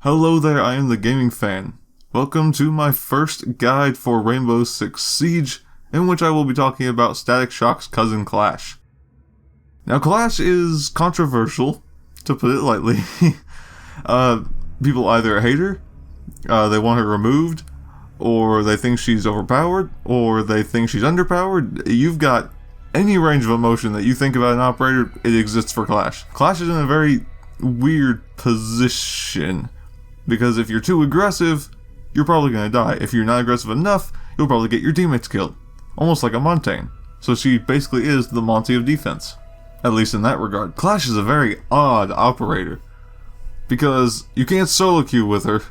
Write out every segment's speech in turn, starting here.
Hello there, I am the Gaming Fan. Welcome to my first guide for Rainbow Six Siege, in which I will be talking about Static Shock's cousin Clash. Now Clash is controversial, to put it lightly. People either hate her, they want her removed, or they think she's overpowered, or they think she's underpowered. You've got any range of emotion that you think about an operator, it exists for Clash. Clash is in a very weird position, because if you're too aggressive, you're probably going to die. If you're not aggressive enough, you'll probably get your teammates killed. Almost like a Montaigne. So she basically is the Monty of defense. At least in that regard. Clash is a very odd operator, because you can't solo queue with her,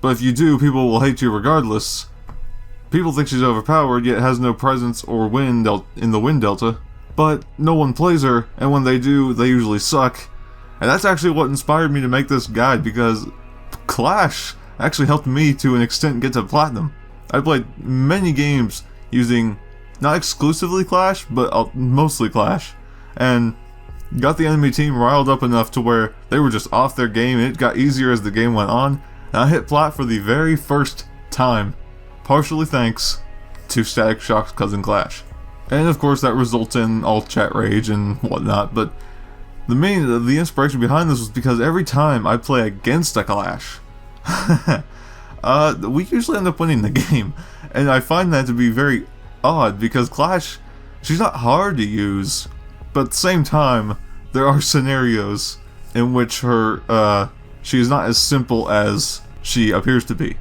but if you do, people will hate you regardless. People think she's overpowered, yet has no presence or wind in the wind delta, but no one plays her, and when they do, they usually suck. And that's actually what inspired me to make this guide, because Clash actually helped me to an extent get to Platinum. I played many games using not exclusively Clash, but mostly Clash, and got the enemy team riled up enough to where they were just off their game, and it got easier as the game went on, and I hit Plat for the very first time, partially thanks to Static Shock's cousin Clash. And of course that results in all chat rage and whatnot, but the inspiration behind this was because every time I play against a Clash, we usually end up winning the game, and I find that to be very odd because Clash, she's not hard to use, but at the same time, there are scenarios in which she is not as simple as she appears to be.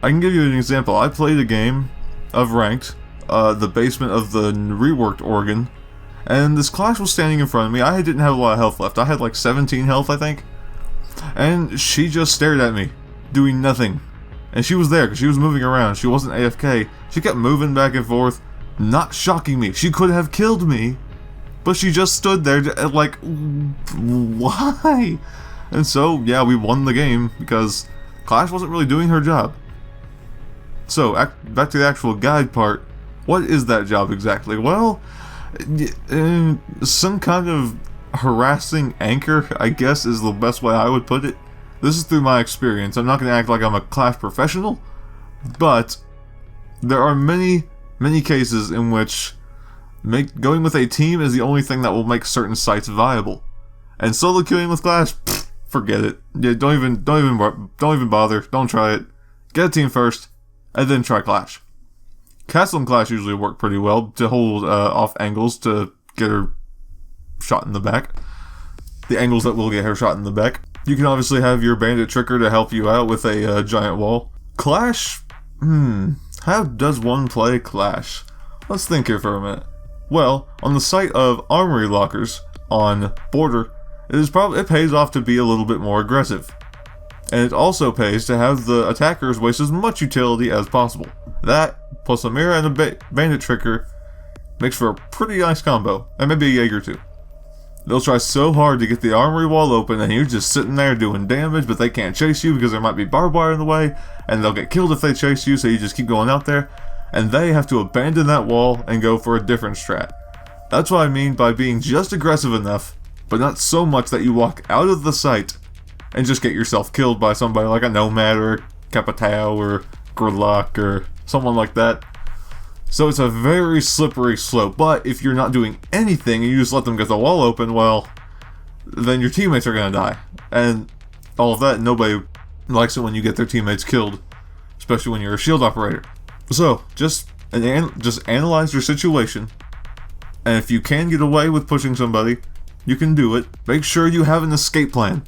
I can give you an example. I played a game of Ranked, the basement of the reworked Oregon, and this Clash was standing in front of me. I didn't have a lot of health left. I had like 17 health, I think. And she just stared at me, doing nothing. And she was there because she was moving around. She wasn't AFK. She kept moving back and forth, not shocking me. She could have killed me, but she just stood there like, why? And so, yeah, we won the game because Clash wasn't really doing her job. So, back to the actual guide part. What is that job exactly? Well, some kind of harassing anchor, I guess, is the best way I would put it. This is through my experience. I'm not going to act like I'm a Clash professional, but there are many cases in which going with a team is the only thing that will make certain sites viable. And solo queuing with Clash, forget it. Yeah, don't even bother. Don't try it. Get a team first, and then try Clash. Castle and Clash usually work pretty well to hold off angles to get her shot in the back. The angles that will get her shot in the back. You can obviously have your bandit tricker to help you out with a giant wall. Clash? How does one play Clash? Let's think here for a minute. Well, on the site of Armory Lockers on Border, it pays off to be a little bit more aggressive. And it also pays to have the attackers waste as much utility as possible. That, plus a mirror and a bandit tricker, makes for a pretty nice combo, and maybe a Jaeger too. They'll try so hard to get the armory wall open, and you're just sitting there doing damage, but they can't chase you because there might be barbed wire in the way, and they'll get killed if they chase you, so you just keep going out there, and they have to abandon that wall and go for a different strat. That's what I mean by being just aggressive enough, but not so much that you walk out of the site and just get yourself killed by somebody like a Nomad or a Capitao or Gridlock or someone like that. So it's a very slippery slope, but if you're not doing anything and you just let them get the wall open, well, then your teammates are going to die. And all of that, nobody likes it when you get their teammates killed, especially when you're a shield operator. So, just analyze your situation, and if you can get away with pushing somebody, you can do it. Make sure you have an escape plan.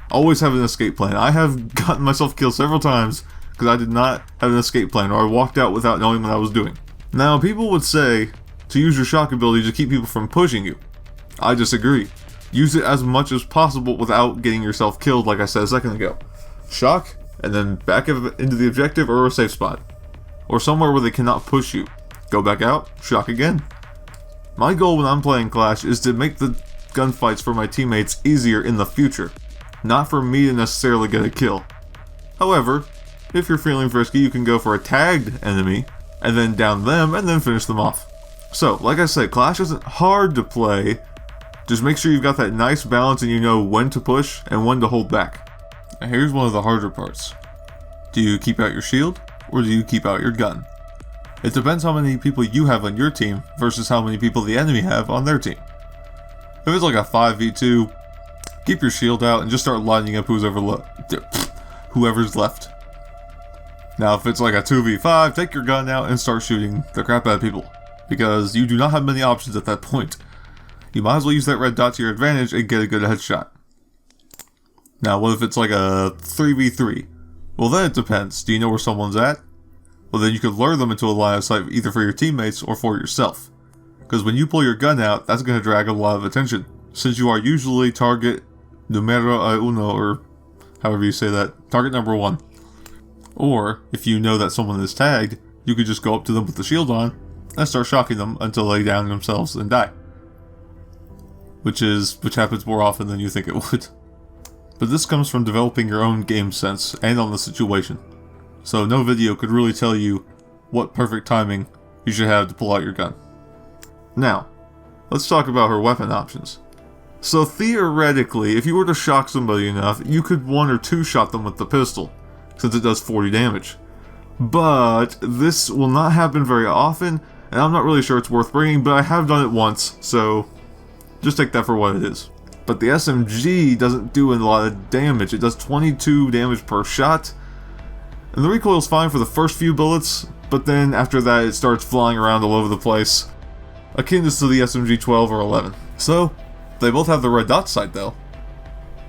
Always have an escape plan. I have gotten myself killed several times because I did not have an escape plan, or I walked out without knowing what I was doing. Now, people would say to use your shock ability to keep people from pushing you. I disagree. Use it as much as possible without getting yourself killed, like I said a second ago. Shock, and then back into the objective or a safe spot. Or somewhere where they cannot push you. Go back out, shock again. My goal when I'm playing Clash is to make the gunfights for my teammates easier in the future. Not for me to necessarily get a kill. However, if you're feeling frisky, you can go for a tagged enemy, and then down them, and then finish them off. So, like I said, Clash isn't hard to play. Just make sure you've got that nice balance and you know when to push and when to hold back. Now here's one of the harder parts. Do you keep out your shield, or do you keep out your gun? It depends how many people you have on your team versus how many people the enemy have on their team. If it's like a 5v2, keep your shield out and just start lining up whoever's left. Now if it's like a 2v5, take your gun out and start shooting the crap out of people, because you do not have many options at that point. You might as well use that red dot to your advantage and get a good headshot. Now what if it's like a 3v3? Well then it depends. Do you know where someone's at? Well then you could lure them into a line of sight either for your teammates or for yourself. Because when you pull your gun out, that's going to drag a lot of attention, since you are usually target numero uno, or however you say that, target number 1. Or, if you know that someone is tagged, you could just go up to them with the shield on and start shocking them until they down themselves and die. Which happens more often than you think it would. But this comes from developing your own game sense and on the situation. So no video could really tell you what perfect timing you should have to pull out your gun. Now, let's talk about her weapon options. So theoretically, if you were to shock somebody enough, you could 1 or 2 shot them with the pistol, since it does 40 damage. But this will not happen very often, and I'm not really sure it's worth bringing, but I have done it once, so just take that for what it is. But the SMG doesn't do a lot of damage. It does 22 damage per shot, and the recoil is fine for the first few bullets, but then after that it starts flying around all over the place, akin to the SMG 12 or 11. So, they both have the red dot sight though.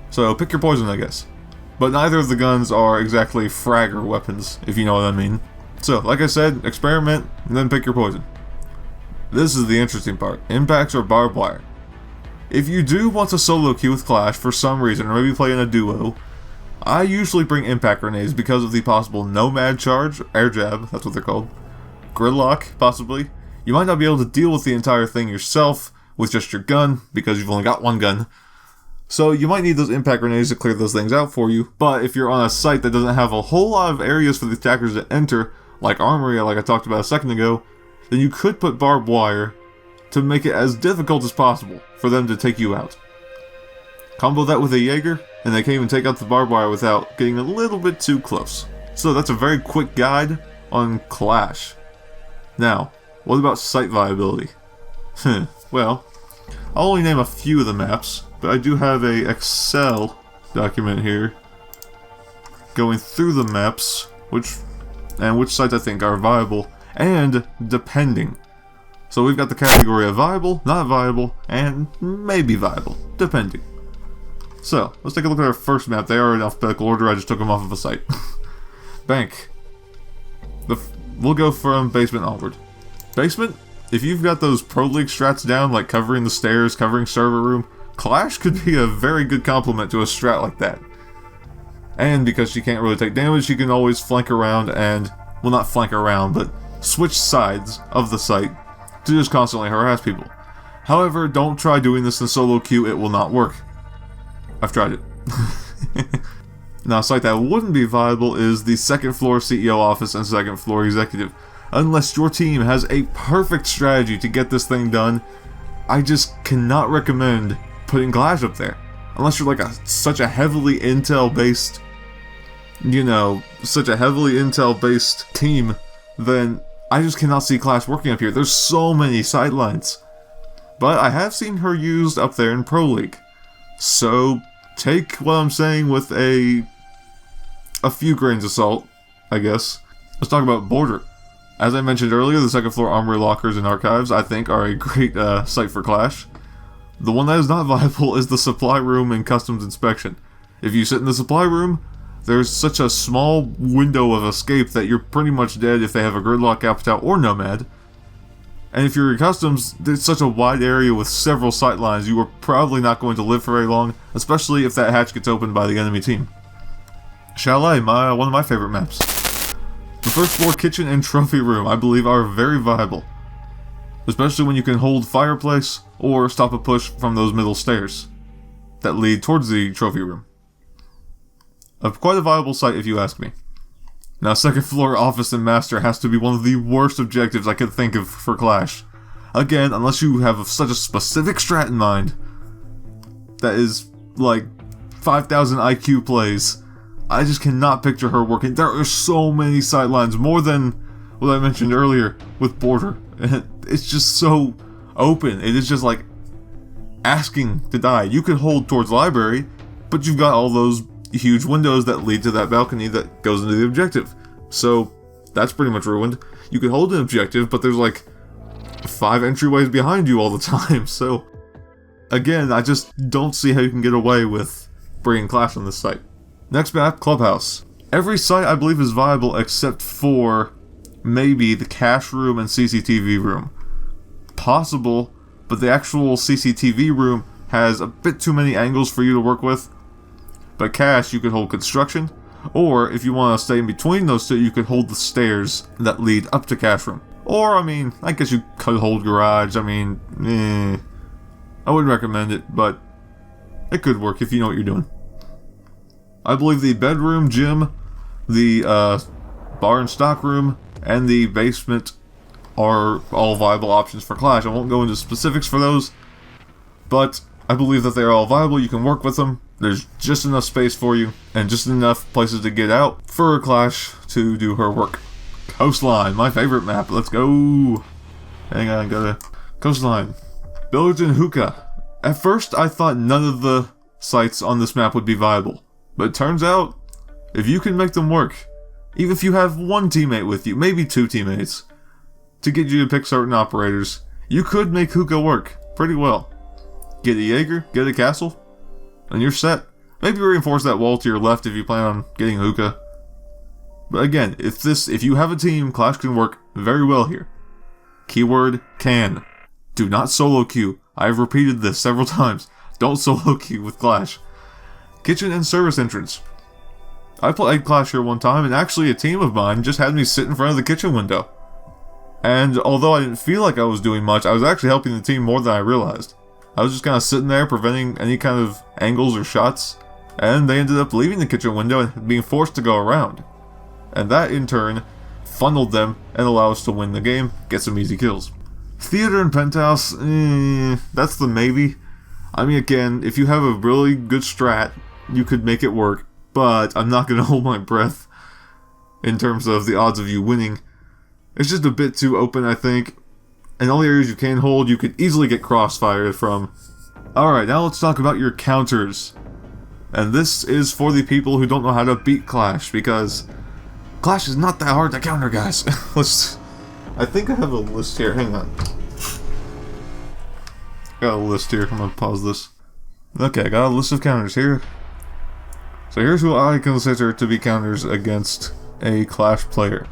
So pick your poison, I guess. But neither of the guns are exactly fragger weapons, if you know what I mean. So, like I said, experiment, and then pick your poison. This is the interesting part. Impacts or barbed wire. If you do want to solo queue with Clash for some reason, or maybe play in a duo, I usually bring impact grenades because of the possible nomad charge, air jab, that's what they're called, gridlock, possibly. You might not be able to deal with the entire thing yourself with just your gun, because you've only got one gun. So you might need those impact grenades to clear those things out for you, but if you're on a site that doesn't have a whole lot of areas for the attackers to enter, like Armory, like I talked about a second ago, then you could put barbed wire to make it as difficult as possible for them to take you out. Combo that with a Jaeger, and they can even take out the barbed wire without getting a little bit too close. So that's a very quick guide on Clash. Now, what about site viability? Well, I'll only name a few of the maps, but I do have a Excel document here going through the maps, which sites I think are viable, and depending. So we've got the category of viable, not viable, and maybe viable, depending. So, let's take a look at our first map. They are in alphabetical order, I just took them off of a site. Bank. We'll go from basement onward. Basement, if you've got those Pro League strats down, like covering the stairs, covering server room, Clash could be a very good complement to a strat like that. And because she can't really take damage, she can always flank around and, well, not flank around, but switch sides of the site to just constantly harass people. However, don't try doing this in solo queue, it will not work. I've tried it. Now, a site that wouldn't be viable is the second floor CEO office and second floor executive. Unless your team has a perfect strategy to get this thing done, I just cannot recommend putting Glaz up there. Unless you're like such a heavily intel-based, team, then I just cannot see Clash working up here. There's so many sidelines. But I have seen her used up there in Pro League. So take what I'm saying with a few grains of salt, I guess. Let's talk about Border. As I mentioned earlier, the second floor armory lockers and archives, I think, are a great site for Clash. The one that is not viable is the supply room and customs inspection. If you sit in the supply room, there's such a small window of escape that you're pretty much dead if they have a gridlock, appetite, or nomad. And if you're in customs, there's such a wide area with several sight lines, you are probably not going to live for very long, especially if that hatch gets opened by the enemy team. Chalet, one of my favorite maps. The first floor kitchen and trophy room, I believe, are very viable. Especially when you can hold fireplace, or stop a push from those middle stairs that lead towards the trophy room. Quite a viable site if you ask me. Now, second floor office and master has to be one of the worst objectives I could think of for Clash. Again, unless you have such a specific strat in mind that is like 5,000 IQ plays, I just cannot picture her working. There are so many sightlines, more than what I mentioned earlier with Border. It's just so open. It is just like asking to die. You could hold towards library, but you've got all those huge windows that lead to that balcony that goes into the objective. So that's pretty much ruined. You could hold an objective, but there's like 5 entryways behind you all the time. So again, I just don't see how you can get away with bringing Clash on this site. Next map, Clubhouse. Every site I believe is viable except for maybe the cash room and CCTV room. Possible, but the actual CCTV room has a bit too many angles for you to work with. But cash, you could hold construction, or if you want to stay in between those two, you could hold the stairs that lead up to cash room. Or, I mean, I guess you could hold garage. I mean, I wouldn't recommend it, but it could work if you know what you're doing. I believe the bedroom, gym, the bar and stock room, and the basement are all viable options for Clash. I won't go into specifics for those, but I believe that they're all viable. You can work with them. There's just enough space for you, and just enough places to get out for Clash to do her work. Coastline, my favorite map. Let's go. Hang on, go to Coastline. Billiards and hookah. At first, I thought none of the sites on this map would be viable. But it turns out, if you can make them work, even if you have one teammate with you, maybe 2 teammates, to get you to pick certain operators, you could make hookah work pretty well. Get a Jaeger, get a castle, and you're set. Maybe reinforce that wall to your left if you plan on getting hookah. But again, if you have a team, Clash can work very well here. Keyword, can. Do not solo queue. I have repeated this several times. Don't solo queue with Clash. Kitchen and service entrance. I played Clash here one time, and actually a team of mine just had me sit in front of the kitchen window. And although I didn't feel like I was doing much, I was actually helping the team more than I realized. I was just kind of sitting there, preventing any kind of angles or shots, and they ended up leaving the kitchen window and being forced to go around. And that, in turn, funneled them and allowed us to win the game, get some easy kills. Theater and penthouse, that's the maybe. I mean, again, if you have a really good strat, you could make it work, but I'm not going to hold my breath in terms of the odds of you winning. It's just a bit too open, I think, and all the areas you can hold, you could easily get crossfired from. Alright, now let's talk about your counters. And this is for the people who don't know how to beat Clash, because Clash is not that hard to counter, guys. I think I have a list here, hang on. Got a list here, I'm gonna pause this. Okay, I got a list of counters here. So here's who I consider to be counters against a Clash player.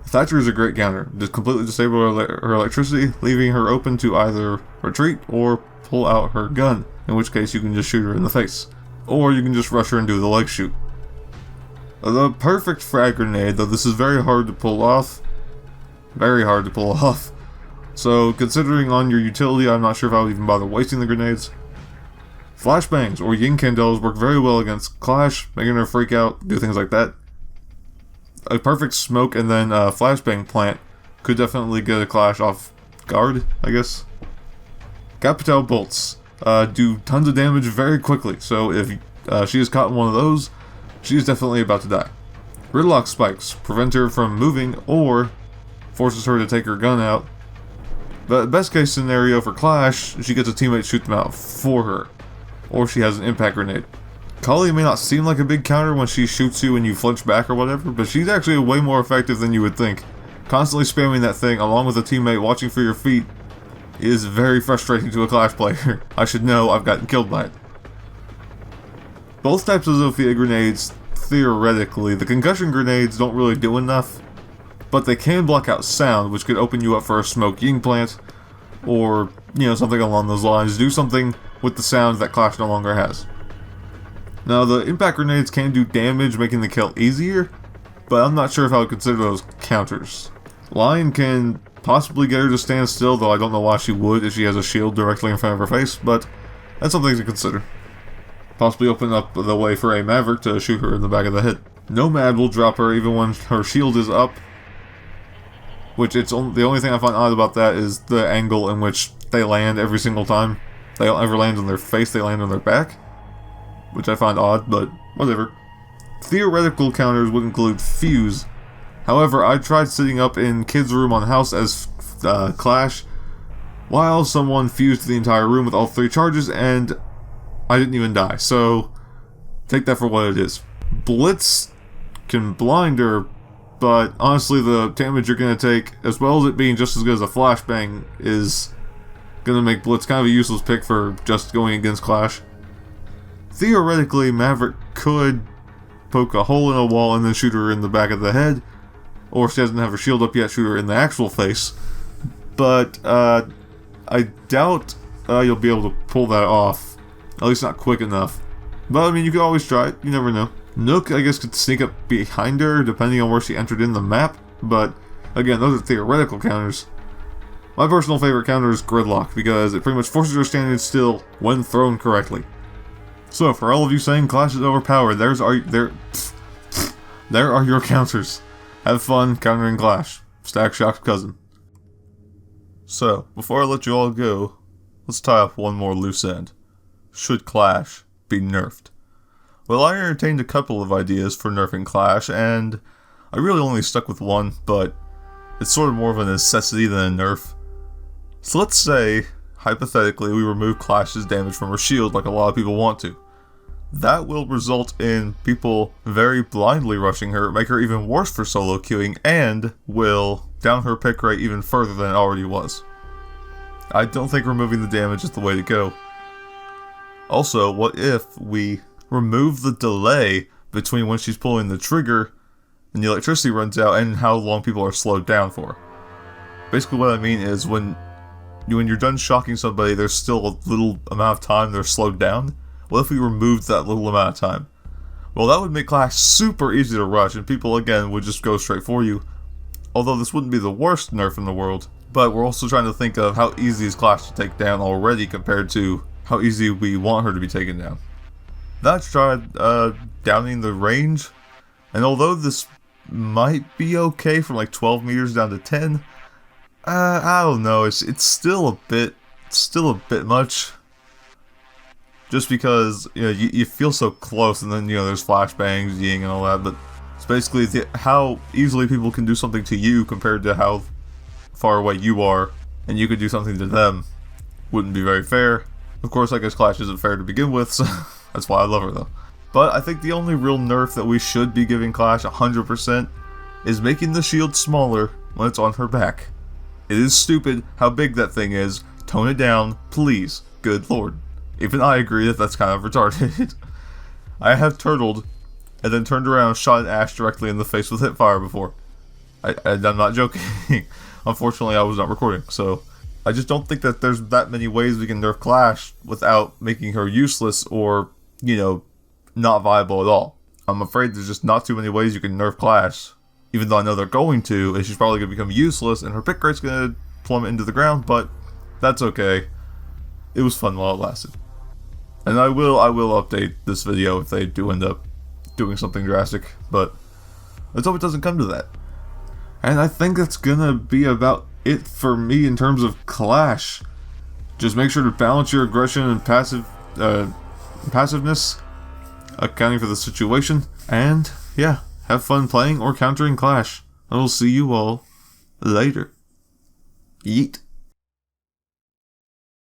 Thatcher is a great counter. Just completely disable her electricity, leaving her open to either retreat or pull out her gun, in which case you can just shoot her in the face. Or you can just rush her and do the leg shoot. The perfect frag grenade, though this is very hard to pull off. Very hard to pull off. So considering on your utility, I'm not sure if I would even bother wasting the grenades. Flashbangs or yin candles work very well against Clash, making her freak out, do things like that. A perfect smoke and then flashbang plant could definitely get a Clash off guard, I guess. Capital bolts do tons of damage very quickly, so if she is caught in one of those, she is definitely about to die. Gridlock spikes prevent her from moving or forces her to take her gun out. But best case scenario for Clash, she gets a teammate shoot them out for her. Or she has an impact grenade. Kali may not seem like a big counter when she shoots you and you flinch back or whatever, but she's actually way more effective than you would think. Constantly spamming that thing along with a teammate watching for your feet is very frustrating to a Clash player. I should know, I've gotten killed by it. Both types of Zofia grenades, theoretically, the concussion grenades don't really do enough, but they can block out sound, which could open you up for a smoke ying plant, or, you know, something along those lines. Do something with the sound that Clash no longer has. Now, the impact grenades can do damage, making the kill easier, but I'm not sure if I would consider those counters. Lion can possibly get her to stand still, though I don't know why she would if she has a shield directly in front of her face, but that's something to consider. Possibly open up the way for a Maverick to shoot her in the back of the head. Nomad will drop her even when her shield is up, which the only thing I find odd about that is the angle in which they land every single time. They don't ever land on their face, they land on their back, which I find odd, but whatever. theoretical counters would include Fuse. However, I tried sitting up in Kid's room on house as Clash, while someone fused the entire room with all 3 charges, and I didn't even die, so take that for what it is. Blitz can blind her, but honestly the damage you're going to take, as well as it being just as good as a flashbang, is going to make Blitz kind of a useless pick for just going against Clash. Theoretically, Maverick could poke a hole in a wall and then shoot her in the back of the head, or if she doesn't have her shield up yet, shoot her in the actual face. But I doubt you'll be able to pull that off, at least not quick enough. But I mean, you could always try it, you never know. Nook, I guess, could sneak up behind her, depending on where she entered in the map, but again, those are theoretical counters. My personal favorite counter is Gridlock, because it pretty much forces her standing still when thrown correctly. So, for all of you saying Clash is overpowered, there are your counters. Have fun countering Clash. Stack Shock's cousin. So, before I let you all go, let's tie up one more loose end. Should Clash be nerfed? Well, I entertained a couple of ideas for nerfing Clash, and I really only stuck with one, but it's sort of more of a necessity than a nerf. So let's say, hypothetically, we remove Clash's damage from her shield like a lot of people want to. That will result in people very blindly rushing her, make her even worse for solo queuing, and will down her pick rate even further than it already was. I don't think removing the damage is the way to go. Also, what if we remove the delay between when she's pulling the trigger and the electricity runs out and how long people are slowed down for? Basically what I mean is when you're done shocking somebody, there's still a little amount of time they're slowed down. What if we removed that little amount of time? Well, that would make Clash super easy to rush, and people, again, would just go straight for you. Although this wouldn't be the worst nerf in the world, but we're also trying to think of how easy is Clash to take down already compared to how easy we want her to be taken down. That's tried downing the range, and although this might be okay from like 12 meters down to 10, I don't know, it's still a bit much. Just because, you know, you feel so close, and then, you know, there's flashbangs, ying, and all that, but it's basically how easily people can do something to you compared to how far away you are, and you could do something to them. Wouldn't be very fair. Of course, I guess Clash isn't fair to begin with, so that's why I love her, though. But I think the only real nerf that we should be giving Clash 100% is making the shield smaller when it's on her back. It is stupid how big that thing is. Tone it down, please. Good lord. Even I agree that that's kind of retarded. I have turtled, and then turned around and shot an Ash directly in the face with hipfire before. I'm not joking. Unfortunately, I was not recording, so I just don't think that there's that many ways we can nerf Clash without making her useless or, you know, not viable at all. I'm afraid there's just not too many ways you can nerf Clash, even though I know they're going to, and she's probably going to become useless, and her pick rate's going to plummet into the ground, but that's okay. It was fun while it lasted. And I will update this video if they do end up doing something drastic, but let's hope it doesn't come to that. And I think that's gonna be about it for me in terms of Clash. Just make sure to balance your aggression and passiveness, accounting for the situation, and yeah, have fun playing or countering Clash. I will see you all later. Yeet.